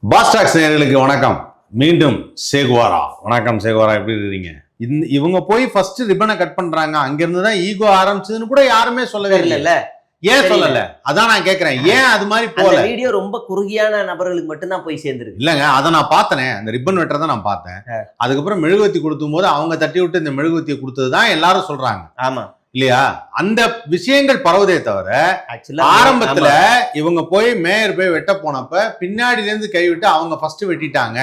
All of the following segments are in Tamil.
பாஸ்டாக்ஸ் நேயர்களுக்கு வணக்கம். மீண்டும் சேகுவாரா. வணக்கம் சேகுவாரா, எப்படி இருக்கிறீங்க? இவங்க போய் ஃபர்ஸ்ட் ரிப்பனை கட் பண்றாங்க, அங்கிருந்து தான் ஈகோ ஆரம்பிச்சதுன்னு கூட யாருமே சொல்லவே இல்ல. ஏன் சொல்லல? அதான் நான் கேக்குறேன், ஏன் அது மாதிரி போல? வீடியோ ரொம்ப குறுகியான நபர்களுக்கு மட்டும் தான் போய் சேர்ந்துருக்கு. இல்லங்க, அதை நான் பார்த்தனே, அந்த ரிப்பன் வெட்டுறத நான் பார்த்தேன். அதுக்கப்புறம் மெழுகுவத்தி கொடுத்தும் போது அவங்க தட்டி விட்டு இந்த மெழுகுவத்தியை கொடுத்ததுதான் எல்லாரும் சொல்றாங்க. ஆமா இல்லையா? அந்த விஷயங்கள் பரவுதே தவிர ஆரம்பத்துல இவங்க போய் மேயர் போய் வெட்ட போனப்ப பின்னாடில இருந்து கைவிட்டு அவங்க ஃபர்ஸ்ட் வெட்டிட்டாங்க,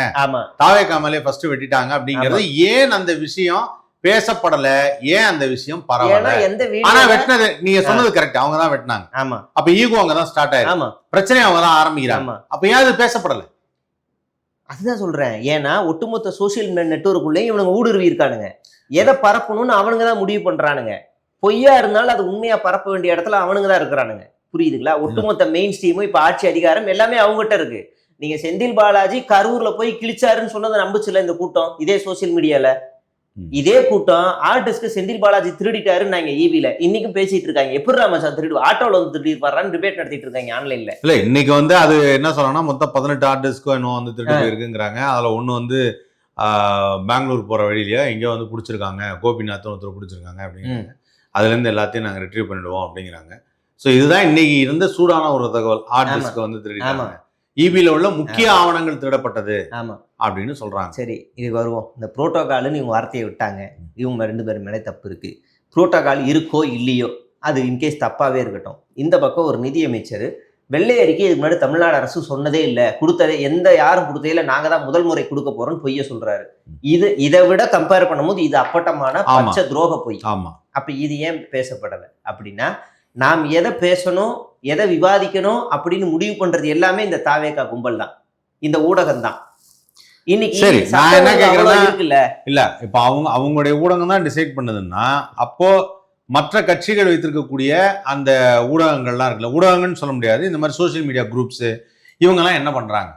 தாவேக்காமலே ஃபர்ஸ்ட் வெட்டிட்டாங்க அப்படிங்கறது ஏன் அந்த விஷயம் பேசப்படல? ஏன் அந்த விஷயம் பரவல? ஆனா வெட்டினது நீங்க சொன்னது கரெக்ட், அவங்க தான் வெட்டினாங்க. அப்ப ஈகோ அங்கதான் ஸ்டார்ட் ஆயிருக்கு, பிரச்சனை அவங்க தான் ஆரம்பிக்கிறாங்க. அப்ப ஏன் அது பேசப்படல? அதுதான் சொல்றேன். ஏன்னா ஒட்டுமொத்த சோசியல் நெட்வொர்க்குள்ளேயும் இவனுங்க ஊடுருவி இருக்கானுங்க. எதை பரப்பணும்னு அவனுங்க தான் முடிவு பண்றானுங்க. பொய்யா இருந்தாலும் அது உண்மையா பரப்ப வேண்டிய இடத்துல அவனுங்க தான் இருக்கிறானுங்க. புரியுதுங்களா? ஒட்டுமொத்த மெயின் ஸ்ட்ரீமும் இப்ப ஆட்சி அதிகாரம் எல்லாமே அவங்ககிட்ட இருக்கு. நீங்க செந்தில் பாலாஜி கரூர்ல போய் கிழிச்சாருன்னு சொன்னதை நம்புச்சுல இந்த கூட்டம், இதே சோசியல் மீடியால இதே கூட்டம் ஆர்டிஸ்ட்க்கு செந்தில் பாலாஜி திருடிட்டாருன்னு நாங்க ஈவில இன்னைக்கும் பேசிட்டு இருக்காங்க. எப்படி ராமசாமி திருடு ஆட்டோல வந்து திருடி பாடுறான்னு டிபேட் நடத்திட்டு இருக்காங்க ஆன்லைன்ல. இல்ல இன்னைக்கு அது என்ன சொல்லணும்னா மொத்தம் 18 ஆர்டிஸ்ட்க்கும் இன்னும் திருடி போயிருக்குங்கிறாங்க. அதுல ஒண்ணு பெங்களூர் போற வழியிலயா எங்கேயோ பிடிச்சிருக்காங்க, கோபிநாத் ஒருத்தர் பிடிச்சிருக்காங்க அப்படிங்கிறாங்க. அதுல இருந்து எல்லாத்தையும் நாங்க ரிட்ரீவ் பண்ணிடுவோம் அப்படிங்கிறாங்க. ஸோ இதுதான் இன்னைக்கு இருந்த சூடான ஒரு தகவல். ஆர்டிஸ்ட்க்கு திருடிட்டாங்க, ஈபில உள்ள முக்கிய ஆவணங்கள் திருடப்பட்டது அப்படின்னு சொல்றாங்க. சரி, இதுக்கு வருவோம். இந்த புரோட்டோகால்னு இவங்க வார்த்தையை விட்டாங்க. இவங்க 2 பேர் மேலே தப்பு இருக்கு. புரோட்டோகால் இருக்கோ இல்லையோ, அது இன்கேஸ் தப்பாவே இருக்கட்டும். இந்த பக்கம் ஒரு நிதியமைச்சர் வெள்ளை அறிக்கை இதுக்கு முன்னாடி தமிழ்நாடு அரசு சொன்னதே இல்லை, கொடுத்ததே யாரும் கொடுத்ததே இல்லை, நாங்க தான் முதல் முறை கொடுக்க போறோம்னு பொய்ய சொல்றாரு. இதை விட கம்பேர் பண்ணும்போது இது அப்பட்டமான பச்சை துரோக பொய். அப்ப இது ஏன் பேசப்படலை அப்படின்னா, நாம் எதை பேசணும் எதை விவாதிக்கணும் அப்படின்னு முடிவு பண்றது எல்லாமே இந்த தாவேகா கும்பல் தான், இந்த ஊடகம் தான். இன்னைக்கு சரி, நான் என்ன கேக்குறேன்னா, இல்ல இப்ப அவங்களுடைய ஊடகம் தான் டிசைட் பண்ணுதுன்னா, அப்போ மற்ற கட்சிகள் வைத்திருக்கக்கூடிய அந்த ஊடகங்கள்லாம் இருக்குல்ல, ஊடகங்கள்னு சொல்ல முடியாது, இந்த மாதிரி சோசியல் மீடியா குரூப்ஸ், இவங்க எல்லாம் என்ன பண்றாங்க?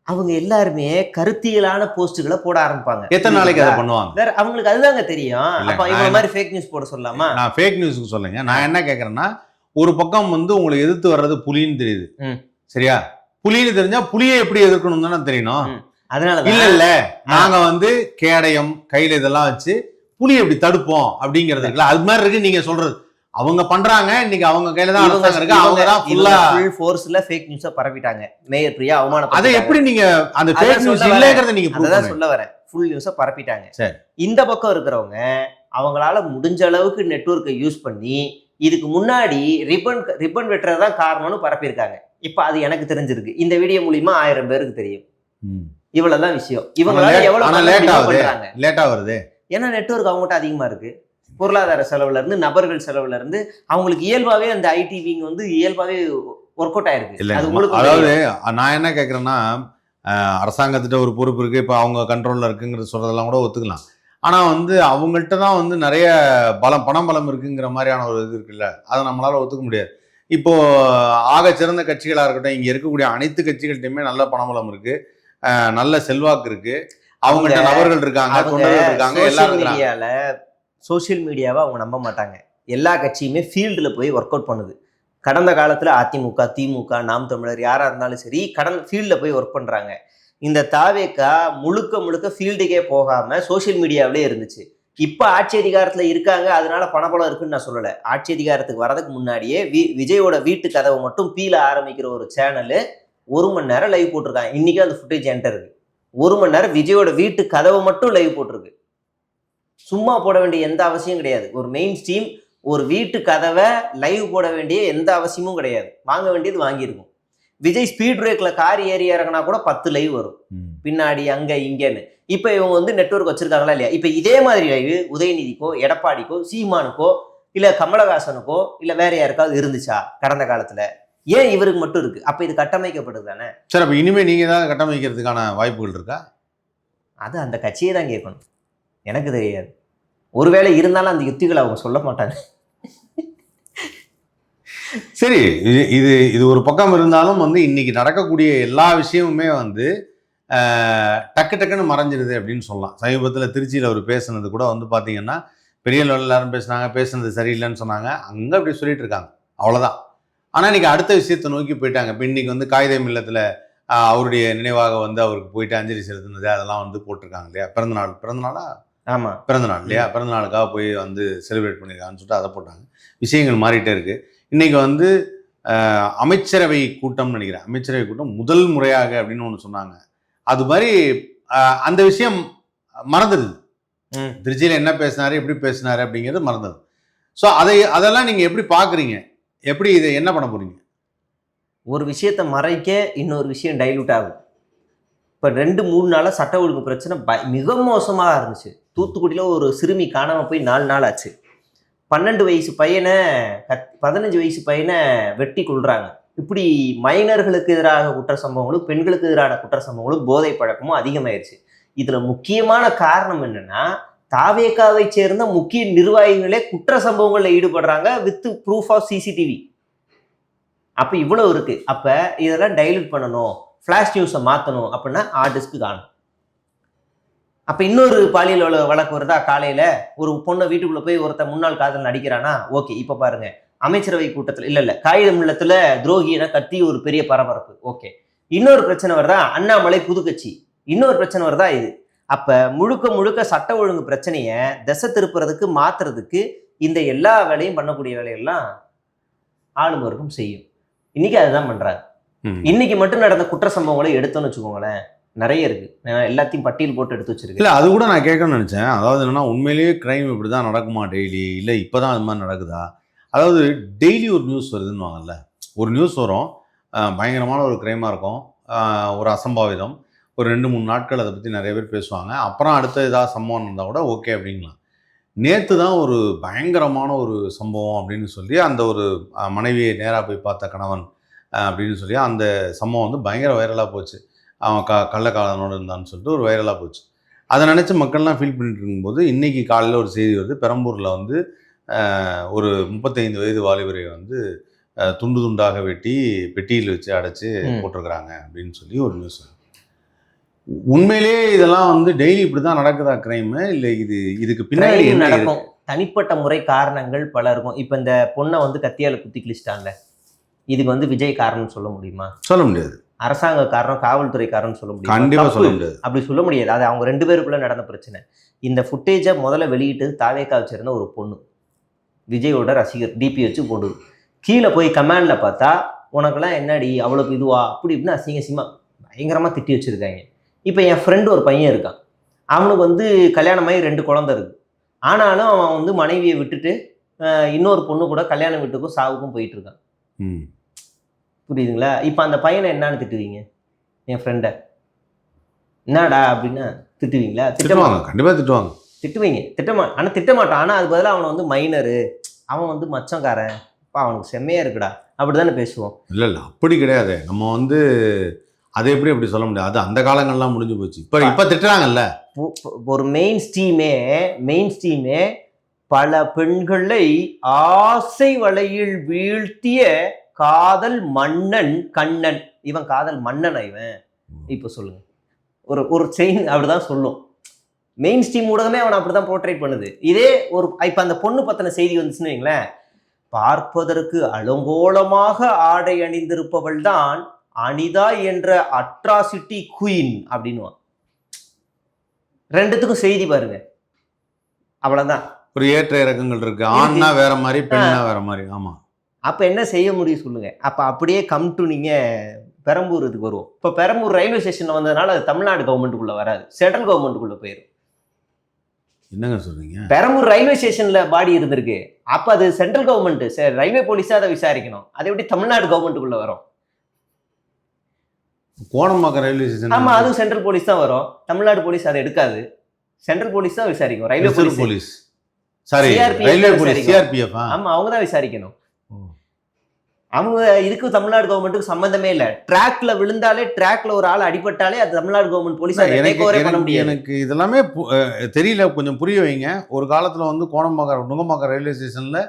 அவங்க எல்லாருமே கருத்தியலான போஸ்டுகளை போட ஆரம்பிப்பாங்க. எத்தனை நாளைக்கு அதை பண்ணுவாங்க? வேற அவங்களுக்கு அதுதாங்க தெரியும். அப்ப இவங்க மாதிரி ஃபேக் நியூஸ் போட சொல்லலாமா? நான் ஃபேக் நியூஸ்க்கு சொல்லுங்க. நான் என்ன கேக்குறேன்னா, ஒரு பக்கம் உங்களுக்கு எதிர்த்து வர்றது புலின்னு தெரியுது, சரியா? புலின்னு தெரிஞ்சா புலியை எப்படி எதிர்க்கணும் தானே தெரியணும். அதனால இல்ல நாங்க கேடயம் கையில இதெல்லாம் வச்சு புலி எப்படி தடுப்போம் அப்படிங்கிறது இருக்குல்ல, அது மாதிரி இருக்கு நீங்க சொல்றது. அவங்க பண்றாங்க, இன்னைக்கு அவங்க கையில தான் அரசாங்கம் இருக்கு, அவங்க தான் ஃபுல் ஃபோர்ஸ்ல ஃபேக் நியூஸ பரப்பிட்டாங்க. மேயர் பிரியா அவமானப்படுத்தி, அதை எப்படி நீங்க அந்த ஃபேக் நியூஸ் இல்லங்கறத நீங்க அதான் சொல்ல வரேன். ஃபுல் நியூஸ பரப்பிட்டாங்க. சரி, இந்த பக்கம் இருக்கிறவங்க அவங்களால முடிஞ்ச அளவுக்கு நெட்வொர்க்கை யூஸ் பண்ணி இதுக்கு முன்னாடி ரிப்பன் வெட்டுறதுதான் காரணம்னு பரப்பியிருக்காங்க. இப்ப அது எனக்கு தெரிஞ்சிருக்கு. இந்த வீடியோ மூலியமா 1000 பேருக்கு தெரியும். இவ்வளவுதான் விஷயம். இவங்களால எவ்வளவு லேட்டா வருது? ஏன்னா நெட்வொர்க் அவங்ககிட்ட அதிகமா இருக்கு. பொருளாதார செலவுல இருந்து, நபர்கள் செலவுல இருந்து, அவங்களுக்கு இயல்பாவே அந்த ஐடி விங் இயல்பாவே ஒர்க் அவுட் ஆயிருக்கு. அதாவது நான் என்ன கேட்கறேன்னா, அரசாங்கத்திட்ட ஒரு பொறுப்பு இருக்கு, இப்ப அவங்க கண்ட்ரோல்ல இருக்குங்கிறது சொல்றதெல்லாம் கூட ஒத்துக்கலாம். ஆனா அவங்கள்ட்ட தான் நிறைய பணம் பலம் இருக்குங்கிற மாதிரியான ஒரு இது இருக்குல்ல, அதை நம்மளால ஒத்துக்க முடியாது. இப்போ ஆக சிறந்த கட்சிகளா இருக்கட்டும், இங்க இருக்கக்கூடிய அனைத்து கட்சிகள்கிட்டயுமே நல்ல பணபலம் இருக்கு, நல்ல செல்வாக்கு இருக்கு, அவங்கள்ட்ட நபர்கள் இருக்காங்க, தொண்டர்கள் இருக்காங்க, எல்லாரும் இருக்காங்க. சோசியல் மீடியாவை அவங்க நம்ப மாட்டாங்க. எல்லா கட்சியுமே ஃபீல்டுல போய் ஒர்க் அவுட் பண்ணுது. கடந்த காலத்துல அதிமுக, திமுக, நாம் தமிழர் யாரா இருந்தாலும் சரி, ஃபீல்ட்ல போய் ஒர்க் பண்றாங்க. இந்த தாவேகா முழுக்க ஃபீல்டுக்கே போகாம சோசியல் மீடியாவிலே இருந்துச்சு. இப்ப ஆட்சி அதிகாரத்துல இருக்காங்க, அதனால பணபலம் இருக்குன்னு நான் சொல்லல. ஆட்சி அதிகாரத்துக்கு வரதுக்கு முன்னாடியே விஜயோட வீட்டு கதவை மட்டும் பீல ஆரம்பிக்கிற ஒரு சேனல் 1 மணி நேரம் லைவ் போட்டிருக்காங்க. இன்னைக்கு அந்த ஃபுட்டேஜ் என்கிட்ட இருக்கு. 1 மணி நேரம் விஜயோட வீட்டு கதவை மட்டும் லைவ் போட்டிருக்கு. சும்மா போட வேண்டிய எந்த அவசியம் கிடையாது. ஒரு மெயின் ஸ்ட்ரீம் ஒரு வீட்டு கதவை லைவ் போட வேண்டிய எந்த அவசியமும் கிடையாது. வாங்க வேண்டியது வாங்கியிருக்கும். விஜய் ஸ்பீட் பிரேக்ல கார் ஏறி இறங்கினா கூட 10 லைவ் வரும், பின்னாடி அங்க இங்கன்னு. இப்ப இவங்க நெட்வொர்க் வச்சிருக்காங்களா இல்லையா? இப்ப இதே மாதிரி லைவ் உதயநிதிக்கோ, எடப்பாடிக்கோ, சீமானுக்கோ, இல்ல கமலஹாசனுக்கோ, இல்ல வேற யாருக்காவது இருந்துச்சா கடந்த காலத்துல? ஏன் இவருக்கு மட்டும் இருக்கு? அப்ப இது கட்டமைக்கப்படுது தானே. சரி, அப்ப இனிமே நீங்க ஏதாவது கட்டமைக்கிறதுக்கான வாய்ப்புகள் இருக்கா? அது அந்த கட்சியே தான் கேட்கணும், எனக்கு தெரியாது. ஒருவேளை இருந்தாலும் அந்த யுக்திகளை அவங்க சொல்ல மாட்டாங்க. சரி, இது ஒரு பக்கம் இருந்தாலும் இன்னைக்கு நடக்கக்கூடிய எல்லா விஷயமுமே டக்குன்னு மறைஞ்சிருது அப்படின்னு சொல்லலாம். சமீபத்தில் திருச்சியில் அவர் பேசுனது கூட பார்த்தீங்கன்னா, பெரிய லெவலில் எல்லாரும் பேசுனது சரியில்லைன்னு சொன்னாங்க. அங்கே அப்படி சொல்லிட்டு இருக்காங்க, அவ்வளோதான். ஆனால் இன்னைக்கு அடுத்த விஷயத்தை நோக்கி போயிட்டாங்க. இப்போ இன்னைக்கு காகிதம் இல்லத்தில் அவருடைய நினைவாக வந்து அவருக்கு போயிட்டு அஞ்சலி செலுத்தினது அதெல்லாம் வந்து போட்டிருக்காங்க இல்லையா, பிறந்தநாளா ஆமா பிறந்தநாள் இல்லையா, பிறந்தநாளுக்காக போய் வந்து செலிப்ரேட் பண்ணியிருக்காங்கன்னு சொல்லிட்டு அதை போட்டாங்க. விஷயங்கள் மாறிட்டே இருக்கு. இன்னைக்கு வந்து அமைச்சரவை கூட்டம் நினைக்கிறேன், அமைச்சரவை கூட்டம் முதல் முறையாக அப்படின்னு ஒன்று சொன்னாங்க. அது மாதிரி அந்த விஷயம் மறந்துடுது. திருச்சியில் என்ன பேசினாரு எப்படி பேசினாரு அப்படிங்கிறது மறந்தது. ஸோ அதெல்லாம் நீங்க எப்படி பாக்குறீங்க, எப்படி இதை என்ன பண்ண போறீங்க? ஒரு விஷயத்தை மறைக்க இன்னொரு விஷயம் டைலூட் ஆகும். இப்போ 2-3 நாளாக சட்ட ஒழுங்கு பிரச்சனை மிக மோசமாக இருந்துச்சு. தூத்துக்குடியில் ஒரு சிறுமி காணாமல் போய் 4 நாள் ஆச்சு. 12 வயசு பையனை 15 வயசு பையனை வெட்டி கொள்றாங்க. இப்படி மைனர்களுக்கு எதிராக குற்ற சம்பவங்களும் பெண்களுக்கு எதிரான குற்ற சம்பவங்களும் போதை பழக்கமும் அதிகமாயிருச்சு. இதுல முக்கியமான காரணம் என்னன்னா, தாவேகாவை சேர்ந்த முக்கிய நிர்வாகிகளே குற்ற சம்பவங்களில் ஈடுபடுறாங்க வித் ப்ரூஃப் ஆஃப் சிசிடிவி. அப்ப இவ்வளவு இருக்கு. அப்ப இதெல்லாம் டைலூட் பண்ணணும், ஃபிளாஷ் நியூஸை மாற்றணும் அப்படின்னா ஆர்டிஸ்க்கு காணும். அப்போ இன்னொரு பாலியல் வழக்கு வருதா, காலையில் ஒரு பொண்ணை வீட்டுக்குள்ளே போய் முன்னாள் காதல் நடிக்கிறானா, ஓகே இப்போ பாருங்க அமைச்சரவை கூட்டத்தில் இல்லை காகிதம் இல்லத்தில் துரோகினா கத்தி ஒரு பெரிய பரபரப்பு, ஓகே. இன்னொரு பிரச்சனை வருதா, அண்ணாமலை புதுக்கட்சி, இன்னொரு பிரச்சனை வருதா இது. அப்போ முழுக்க சட்ட ஒழுங்கு பிரச்சனையை திசை திருப்புறதுக்கு மாற்றுறதுக்கு இந்த எல்லா வேலையும் பண்ணக்கூடிய வேலையெல்லாம் ஆளும் வர்க்கம் செய்யும். இன்னைக்கு அதுதான் பண்றாங்க. இன்னைக்கு மட்டும் நடந்த குற்ற சம்பவங்களை எடுத்தோன்னு வச்சுக்கோங்களேன், நிறைய இருக்கு. நான் எல்லாத்தையும் பட்டியல் போட்டு எடுத்து வச்சிருக்கேன். இல்லை அது கூட நான் கேட்கணும்னு நினச்சேன். அதாவது என்னன்னா, உண்மையிலேயே கிரைம் இப்படி தான் நடக்குமா டெய்லி, இல்லை இப்போ தான் அது மாதிரி நடக்குதா? அதாவது டெய்லி ஒரு நியூஸ் வருதுன்னு வாங்கல்ல, ஒரு நியூஸ் வரும், பயங்கரமான ஒரு கிரைமாக இருக்கும், ஒரு அசம்பாவிதம், ஒரு 2-3 நாட்கள் அதை பற்றி நிறைய பேர் பேசுவாங்க. அப்புறம் அடுத்த ஏதாவது சம்பவம் இருந்தால் கூட ஓகே அப்படிங்களாம். நேற்று தான் ஒரு பயங்கரமான ஒரு சம்பவம் அப்படின்னு சொல்லி அந்த ஒரு மனைவியை நேராக போய் பார்த்த கணவன் அப்படின்னு சொல்லி அந்த சம்பவம் வந்து பயங்கர வைரலாக போச்சு. அவன் கள்ளக்காதலனோடு இருந்தான்னு சொல்லிட்டு ஒரு வைரலாக போச்சு. அதை நினச்சி மக்கள்லாம் ஃபீல் பண்ணிட்டு இருக்கும்போது இன்றைக்கி காலையில் ஒரு செய்தி வருது, பெரம்பூரில் வந்து ஒரு 35 வயது வாலிபரை வந்து துண்டு துண்டாக வெட்டி பெட்டியில் வச்சு அடைச்சி போட்டிருக்கிறாங்க அப்படின்னு சொல்லி ஒரு நியூஸ். உண்மையிலேயே இதெல்லாம் வந்து டெய்லி இப்படி தான் நடக்குதா கிரைமு, இல்லை இதுக்கு பின்னாடி நடக்கும் தனிப்பட்ட முறை காரணங்கள் பல இருக்கும். இப்போ இந்த பொண்ணை வந்து கத்தியால் குத்தி கிழிச்சிட்டாங்க, இதுக்கு வந்து விஜய் காரணம் சொல்ல முடியுமா? சொல்ல முடியாது. அரசாங்க காரணம், காவல்துறை காரணம் சொல்ல முடியும்? கண்டிப்பா சொல்ல முடியாது. அப்படி சொல்ல முடியாது. அது அவங்க 2 பேருக்குள்ள நடந்த பிரச்சனை. இந்த ஃபுட்டேஜை முதல்ல வெளியிட்டது தாவேகாவை சேர்ந்த ஒரு பொண்ணு, விஜயோட ரசிகர், டிபி வச்சு போடுது. கீழே போய் கமெண்ட்ல பார்த்தா உனக்கெல்லாம் என்னடி அவ்வளோக்கு இதுவா அப்படி இப்படின்னு அசிங்கமா பயங்கரமாக திட்டி வச்சிருக்காங்க. இப்போ என் ஃப்ரெண்டு ஒரு பையன் இருக்கான், அவனுக்கு வந்து கல்யாணமாகி 2 குழந்தை இருக்கு. ஆனாலும் அவன் வந்து மனைவியை விட்டுட்டு இன்னொரு பொண்ணு கூட கல்யாண வீட்டுக்கும் சாவுக்கும் போயிட்டு இருக்கான். புரியுதுங்களா? இப்போ அந்த பையனை என்னன்னு திட்டுவீங்க? என் ஃப்ரெண்டை என்னடா அப்படின்னா திட்டுவீங்களா? திட்டுவாங்க, கண்டிப்பாக திட்டுவாங்க. திட்டுவீங்க, ஆனால் திட்டமாட்டான். ஆனால் அது பதிலாக அவனை வந்து மைனரு, அவன் வந்து மச்சங்காரன், அவனுக்கு செம்மையா இருக்குடா அப்படி தானே பேசுவோம். இல்லை அப்படி கிடையாது. நம்ம வந்து அதை எப்படி அப்படி சொல்ல முடியாது, அது அந்த காலங்கள்லாம் முடிஞ்சு போச்சு. இப்போ திட்டுறாங்கல்ல. ஒரு மெயின் ஸ்ட்ரீமே பல பெண்களை ஆசை வலையில் வீழ்த்திய காதல் மன்னன் கண்ணன். இவன் காதல் மன்னனா இவன்? இப்போ சொல்லுங்க. ஒரு செயின் அப்படிதான் சொல்லும். மெயின் ஸ்ட்ரீம் ஊடகமே அவனை அப்படிதான் போர்ட்ரேட் பண்ணுது. இதே ஒரு இப்போ அந்த பொண்ணு பத்தின செய்தி வந்துச்சுன்னு வைங்களேன், பார்ப்பதற்கு அலங்கோலமாக ஆடை அணிந்திருப்பவள் தான் அனிதா என்ற அட்ராசிட்டி குயின் அப்படின்னுவான். 2த்துக்கும் செய்தி பாருங்க, அவ்வளவுதான். ஒரு ஏற்ற இறக்கங்கள் இருக்கு, ஆண்னா வேற மாதிரி பெண்ணா வேற மாதிரி. ஆமா, அப்ப என்ன செய்ய முடியும் சொல்லுங்க? அப்ப அப்படியே கம் டு நீங்க பெரம்பூர் இதுக்கு வருவோம். இப்போ பெரம்பூர் ரயில்வே ஸ்டேஷன்ல வந்ததுனால அது தமிழ்நாடு கவர்மெண்ட்டுக்குள்ள வராது, சென்ட்ரல் கவர்மெண்ட்டுக்குள்ள போயிடும். என்னங்க சொல்றீங்க? பெரம்பூர் ரயில்வே ஸ்டேஷன்ல பாடி இருந்திருக்கு, அப்ப அது சென்ட்ரல் கவர்மெண்ட், ரயில்வே போலீஸா அதை விசாரிக்கணும். அது எப்படி தமிழ்நாடு கவர்மெண்ட்டுக்குள்ள வரும்? கோடம்பாக்கம் ரயில்வே ஸ்டேஷன், ஆமா, அது சென்ட்ரல் போலீஸ் தான் வரும். தமிழ்நாடு போலீஸ் அதை எடுக்காது, சென்ட்ரல் போலீஸ் தான் விசாரிக்கும். Railway police sorry, railway police, CRPF. ஆமா, அவங்க தான் விசாரிக்கணும். அவங்க இதுக்கு தமிழ்நாடு கவர்மெண்ட்டுக்கு சம்பந்தமே இல்லை. ட்ராக்ல விழுந்தாலே, ட்ராக்ல ஒரு ஆள் அடிபட்டாலே அது தமிழ்நாடு கவர்மெண்ட் போலீஸ் பண்ண முடியாது. எனக்கு இதெல்லாமே தெரியல, கொஞ்சம் புரிய வைங்க. ஒரு காலத்துல வந்து நுங்கம்பாக்கம் ரயில்வே ஸ்டேஷன்ல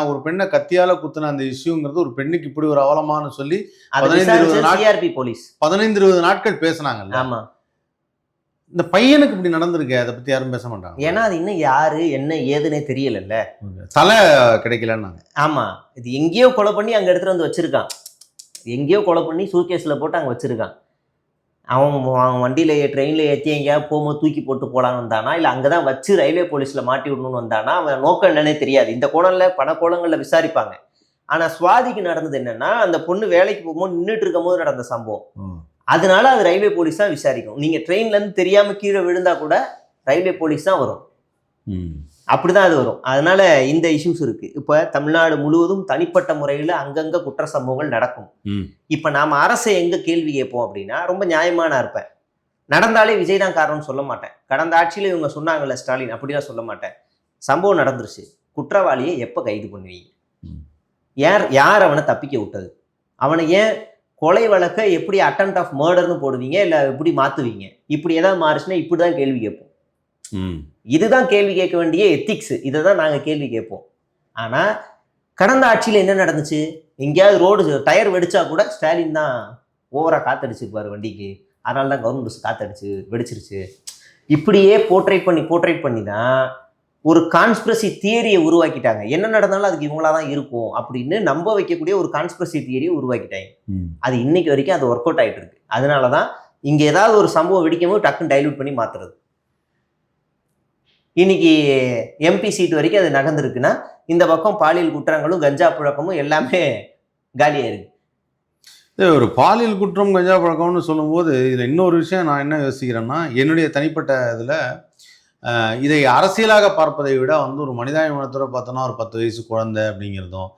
ஒரு பெண்ணை கத்தியால குத்துன அந்த இஷ்யூங்கிறது, ஒரு பெண்ணுக்கு இப்படி ஒரு அவலமானு சொல்லி 15-20 நாட்கள் பேசினாங்க. ஆமா, இந்த பையனுக்கு இப்படி நடந்திருக்கு, அதை பத்தி யாரும் பேச மாட்டாங்க. ஏன்னா அது இன்னும் யாரு என்ன ஏதுன்னே தெரியல, தலை கிடைக்கலன்னு. ஆமா, இது எங்கேயோ கொலை பண்ணி அங்க எடுத்துட்டு வந்து வச்சிருக்கான். எங்கேயோ கொலை பண்ணி சூட்கேஸில் போட்டு அங்கே வச்சுருக்கான். அவன் வண்டியில் ட்ரெயினில் ஏற்றி எங்கேயாவது போகும்போது தூக்கி போட்டு போகலான்னு வந்தானா, இல்லை அங்கே தான் வச்சு ரயில்வே போலீஸில் மாட்டி விடணும்னு வந்தானா, அவன் நோக்கம் என்னன்னே தெரியாது. இந்த கோணலில் பல கோணங்களில் விசாரிப்பாங்க. ஆனால் சுவாதிக்கு நடந்தது என்னன்னா, அந்த பொண்ணு வேலைக்கு போகும்போது நின்றுட்டு இருக்கும் போது நடந்த சம்பவம். அதனால அது ரயில்வே போலீஸ் தான் விசாரிக்கும். நீங்கள் ட்ரெயின்லேருந்து தெரியாமல் கீழே விழுந்தா கூட ரயில்வே போலீஸ் தான் வரும். அப்படிதான் அது வரும். அதனால இந்த இஷ்யூஸ் இருக்கு. இப்ப தமிழ்நாடு முழுவதும் தனிப்பட்ட முறையில் அங்கங்க குற்ற சம்பவங்கள் நடக்கும். இப்ப நாம அரசை எங்க கேள்வி கேட்போம் அப்படின்னா, ரொம்ப நியாயமான இருப்பேன். நடந்தாலே விஜய் தான் காரணம்னு சொல்ல மாட்டேன். கடந்த ஆட்சியில இவங்க சொன்னாங்கல்ல ஸ்டாலின், அப்படிலாம் சொல்ல மாட்டேன். சம்பவம் நடந்துருச்சு, குற்றவாளியை எப்ப கைது பண்ணுவீங்க? யார் அவனை தப்பிக்க விட்டது? அவனை ஏன் கொலை வழக்கை எப்படி அட்டெம்ப்ட் ஆஃப் மர்டர்னு போடுவீங்க, இல்லை எப்படி மாத்துவீங்க? இப்படி ஏதாவது மாறுச்சுன்னா இப்படிதான் கேள்வி கேட்போம். இதுதான் கேள்வி கேட்க வேண்டிய எத்திக்ஸ். இதை தான் நாங்கள் கேள்வி கேட்போம். ஆனால் கடந்த ஆட்சியில் என்ன நடந்துச்சு? எங்கேயாவது ரோடு டயர் வெடிச்சா கூட ஸ்டாலின் தான் ஓவராக காத்தடிச்சுப்பார் வண்டிக்கு, அதனால தான் கவர்மெண்ட் பஸ் காத்தடிச்சு வெடிச்சிருச்சு. இப்படியே போர்ட்ரேட் பண்ணி தான் ஒரு கான்ஸ்பிரசி தியரியை உருவாக்கிட்டாங்க. என்ன நடந்தாலும் அதுக்கு இவங்களா தான் இருக்கும் அப்படின்னு நம்ப வைக்கக்கூடிய ஒரு கான்ஸ்பிரசி தியரியை உருவாக்கிட்டாங்க. அது இன்னைக்கு வரைக்கும் அது ஒர்க் அவுட் ஆகிட்டு இருக்கு. அதனால தான் இங்கே ஏதாவது ஒரு சம்பவம் வெடிக்கும் போது டக்குன்னு டைல்யூட் பண்ணி மாற்றுறது. இன்னைக்கு எம்பி சீட் வரைக்கும் அது நகர்ந்துருக்குன்னா, இந்த பக்கம் பாலியல் குற்றங்களும் கஞ்சா புழக்கமும் எல்லாமே காலியாக இருக்கு. ஒரு பாலியல் குற்றம் கஞ்சா பழக்கம்னு சொல்லும்போது இதில் இன்னொரு விஷயம் நான் என்ன யோசிக்கிறேன்னா, என்னுடைய தனிப்பட்ட இதில் இதை அரசியலாக பார்ப்பதை விட ஒரு மனிதாபிமானத்தோட பார்த்தோன்னா, ஒரு 10 வயசு குழந்தை அப்படிங்கிறதும்,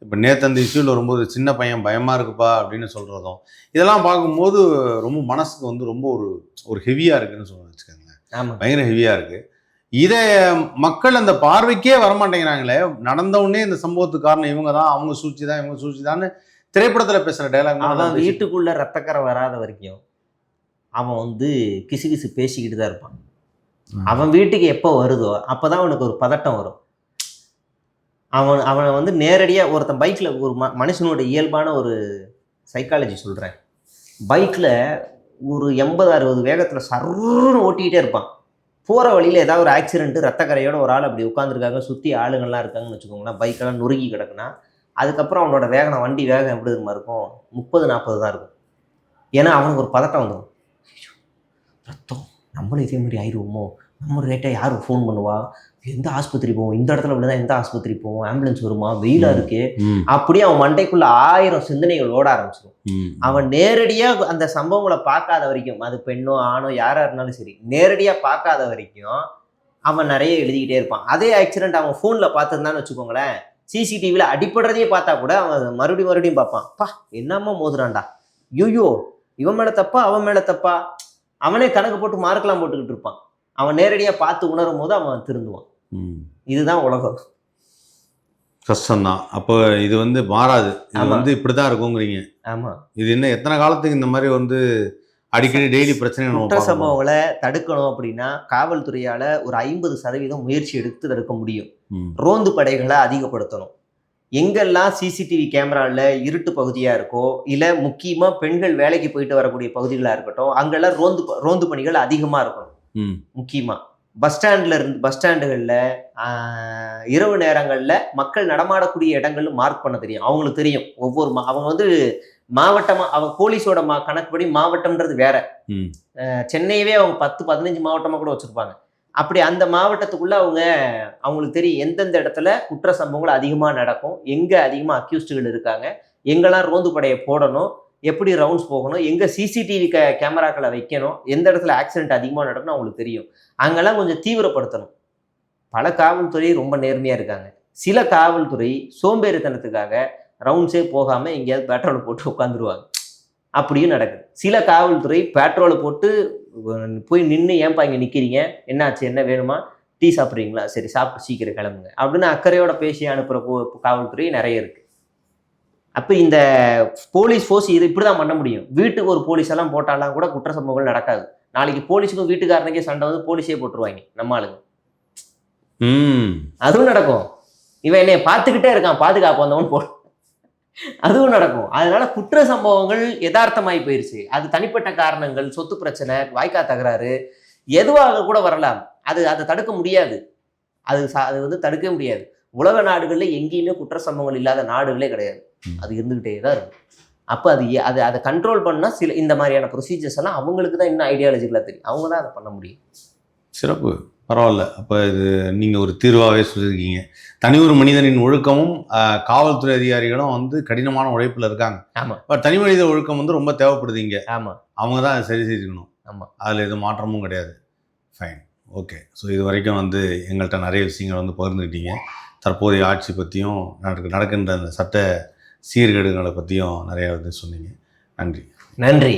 இப்போ நேற்று அந்த இஷ்யூவில் வரும்போது சின்ன பையன் பயமாக இருக்குப்பா அப்படின்னு சொல்கிறதும், இதெல்லாம் பார்க்கும்போது ரொம்ப மனசுக்கு ரொம்ப ஒரு ஹெவியாக இருக்குன்னு சொல்ல வச்சுக்கோங்களேன். பயங்கர ஹெவியாக இருக்குது. இதை மக்கள் அந்த பார்வைக்கே வரமாட்டேங்கிறாங்களே. நடந்த உடனே இந்த சம்பவத்துக்கு காரணம் இவங்க தான், அவங்க சூழ்ச்சி தான், இவங்க சூழ்ச்சி தான் திரைப்படத்தில் பேசுகிற டைலாக். அவன் வீட்டுக்குள்ள ரத்தக்கரை வராத வரைக்கும் அவன் கிசு பேசிக்கிட்டு தான் இருப்பான். அவன் வீட்டுக்கு எப்போ வருதோ அப்போதான் அவனுக்கு ஒரு பதட்டம் வரும். அவனை நேரடியாக ஒருத்தன் பைக்கில் ஒரு மனுஷனோட இயல்பான ஒரு சைக்காலஜி சொல்கிறேன். பைக்கில் ஒரு 80-60 வேகத்தில் சர்ன்னு ஓட்டிக்கிட்டே இருப்பான். போகிற வழியில் ஏதாவது ஒரு ஆக்சிடென்ட்டு, ரத்தக்கரையோட ஒரு ஆள் அப்படி உட்காந்துருக்காங்க, சுற்றி ஆளுங்கள்லாம் இருக்காங்கன்னு வச்சுக்கோங்களேன், பைக்கெல்லாம் நொறுங்கி கிடக்குன்னா, அதுக்கப்புறம் அவனோட வண்டி வேகம் எப்படி இருக்கும்? 30-40 தான் இருக்கும். ஏன்னா அவனுக்கு ஒரு பதட்டம் வந்துடும். ரத்தம், நம்மளும் இதே மாதிரி ஆயிடுவோமோ, நம்ம ரேட்டை யார் ஃபோன் பண்ணுவா, எந்த ஆஸ்பத்திரி போவோம், இந்த இடத்துல விழுந்தா எந்த ஆஸ்பத்திரி போவோம், ஆம்புலன்ஸ் வருமா, வெயிலாக இருக்கு, அப்படியே அவன் மண்டைக்குள்ள 1000 சிந்தனைகள் ஓட ஆரம்பிச்சிடும். அவன் நேரடியாக அந்த சம்பவங்களை பார்க்காத வரைக்கும், அது பெண்ணோ ஆணோ யாரா இருந்தாலும் சரி, நேரடியாக பார்க்காத வரைக்கும் அவன் நிறைய எழுதிக்கிட்டே இருப்பான். அதே ஆக்சிடென்ட் அவன் ஃபோனில் பார்த்துருந்தான்னு வச்சுக்கோங்களேன், சிசிடிவியில் அடிப்படுறதையே பார்த்தா கூட அவன் மறுபடியும் பார்ப்பான். பா என்னம்மா மோதுறான்டா, ஐயோ இவன் மேலே தப்பா அவன் மேலே தப்பா, அவனே கணக்கு போட்டு மார்க்கெல்லாம் போட்டுக்கிட்டு இருப்பான். அவன் நேரடியாக பார்த்து உணரும் போது அவன் திருந்துவான். இதுதான் உலகம். கஷ்டம்தான். அப்போ இது மாறாது, இது இப்படிதான் இருக்குங்கிறீங்க. ஆமா, இது என்ன எத்தனை காலத்துக்கு இந்த மாதிரி அடிக்கடி டெய்லி பிரச்சனை? குற்ற சம்பவங்களை தடுக்கணும் அப்படின்னா காவல்துறையால ஒரு 50% முயற்சி எடுத்து தடுக்க முடியும். ரோந்து படைகளை அதிகப்படுத்தணும். எங்கெல்லாம் சிசிடிவி கேமராவில் இருட்டு பகுதியாக இருக்கோ, இல்லை முக்கியமாக பெண்கள் வேலைக்கு போயிட்டு வரக்கூடிய பகுதிகளாக இருக்கட்டும், அங்கெல்லாம் ரோந்து பணிகள் அதிகமாக இருக்கணும். முக்கியமாக பஸ் ஸ்டாண்டுகளில் இரவு நேரங்களில் மக்கள் நடமாடக்கூடிய இடங்கள்னு மார்க் பண்ண தெரியும். அவங்களுக்கு தெரியும் ஒவ்வொரு அவங்க மாவட்டமாக, அவங்க போலீஸோட கணக்குப்படி மாவட்டம்ன்றது வேற. சென்னையவே அவங்க 10-15 மாவட்டமாக கூட வச்சுருப்பாங்க. அப்படி அந்த மாவட்டத்துக்குள்ள அவங்களுக்கு தெரியும் எந்தெந்த இடத்துல குற்ற சம்பவங்கள் அதிகமாக நடக்கும், எங்கே அதிகமாக அக்யூஸ்டுகள் இருக்காங்க, எங்கெல்லாம் ரோந்து படையை போடணும், எப்படி ரவுண்ட்ஸ் போகணும், எங்கே சிசிடிவி கேமராக்களை வைக்கணும், எந்த இடத்துல ஆக்சிடென்ட் அதிகமாக நடக்கணும் அவங்களுக்கு தெரியும். அங்கெல்லாம் கொஞ்சம் தீவிரப்படுத்தணும். பல காவல்துறை ரொம்ப நேர்மையாக இருக்காங்க. சில காவல்துறை சோம்பேறித்தனத்துக்காக ரவுண்ட்ஸே போகாமல் எங்கேயாவது பெட்ரோல் போட்டு உட்காந்துருவாங்க. அப்படியும் நடக்குது. சில காவல்துறை பெட்ரோலை போட்டு போய் நின்று, ஏன்பா இங்கே நிற்கிறீங்க, என்னாச்சு, என்ன வேணுமா, டீ சாப்பிட்றீங்களா, சரி சாப்பிட்டு சீக்கிரம் கிளம்புங்க அப்படின்னு அக்கறையோட பேசி அனுப்புகிற காவல்துறை நிறைய இருக்குது. அப்போ இந்த போலீஸ் ஃபோர்ஸ் இது இப்படி தான் பண்ண முடியும். வீட்டுக்கு ஒரு போலீஸ் எல்லாம் போட்டாலாம் கூட குற்ற சம்பவங்கள் நடக்காது. நாளைக்கு போலீஸுக்கும் வீட்டுக்காரனுக்கே சண்டை போலீஸே போட்டுருவாங்க நம்ம ஆளுங்க. அதுவும் நடக்கும். இவன் என்னைய பார்த்துக்கிட்டே இருக்கான், பாதுகாப்பு வந்தவன் போ, அதுவும் நடக்கும். அதனால குற்ற சம்பவங்கள் யதார்த்தமாகி போயிடுச்சு. அது தனிப்பட்ட காரணங்கள், சொத்து பிரச்சனை, வாய்க்கா தகராறு, எதுவாக கூட வரலாம். அதை தடுக்க முடியாது. அது தடுக்கவே முடியாது. உலக நாடுகளில் எங்கேயுமே குற்ற சம்பவங்கள் இல்லாத நாடுகளே கிடையாது. அது இருந்துகிட்டே தான் இருக்கும். அப்போ அதை கண்ட்ரோல் பண்ணால் சில இந்த மாதிரியான ப்ரொசீஜர்ஸ் எல்லாம் அவங்களுக்கு தான் இன்னும் ஐடியாலஜிக்கலாக தெரியும், அவங்க தான் அதை பண்ண முடியும். சிறப்பு, பரவாயில்ல. அப்போ இது நீங்கள் ஒரு தீர்வாகவே சொல்லியிருக்கீங்க. தனி ஒரு மனிதனின் ஒழுக்கமும் காவல்துறை அதிகாரிகளும் வந்து கடினமான உழைப்பில் இருக்காங்க. ஆமாம். பட் தனி மனித ஒழுக்கம் வந்து ரொம்ப தேவைப்படுது இங்கே. ஆமாம், அவங்க தான் அதை சரி செய்யணும். ஆமாம், அதில் எதுவும் மாற்றமும் கிடையாது. Fine, okay. ஸோ இது வரைக்கும் வந்து எங்கள்கிட்ட நிறைய விஷயங்கள் வந்து பகிர்ந்துக்கிட்டீங்க. தற்போதைய ஆட்சி பற்றியும் நடக்கின்ற அந்த சட்ட சீர்கேடுகளை பற்றியும் நிறையா வந்து சொன்னீங்க. நன்றி. நன்றி.